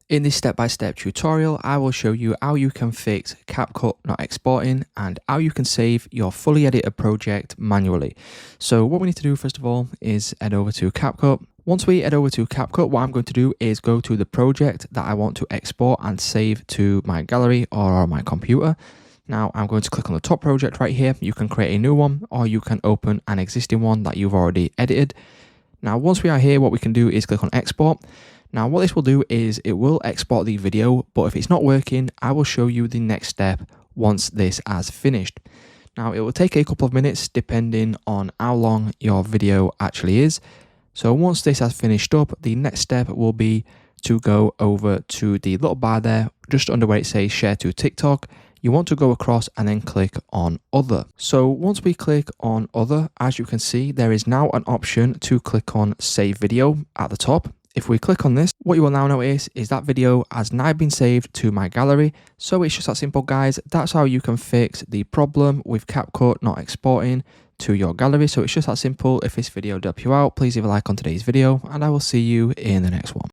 In this step-by-step tutorial, I will show you how you can fix CapCut not exporting and how you can save your fully edited project manually. So what we need to do first of all is head over to CapCut. Once we head over to CapCut, what I'm going to do is go to the project that I want to export and save to my gallery or my computer. Now I'm going to click on the top project right here. You can create a new one or you can open an existing one that you've already edited. Now once we are here, what we can do is click on export. Now what this will do is it will export the video, but if it's not working, I will show you the next step once this has finished. Now it will take a couple of minutes depending on how long your video actually is. So once this has finished up, the next step will be to go over to the little bar there, just under where it says share to TikTok. You want to go across and then click on other. So once we click on other, as you can see, there is now an option to click on save video at the top. If we click on this, what you will now notice is that video has now been saved to my gallery. So it's just that simple, guys. That's how you can fix the problem with CapCut not exporting to your gallery. So it's just that simple. If this video helped you out, please leave a like on today's video and I will see you in the next one.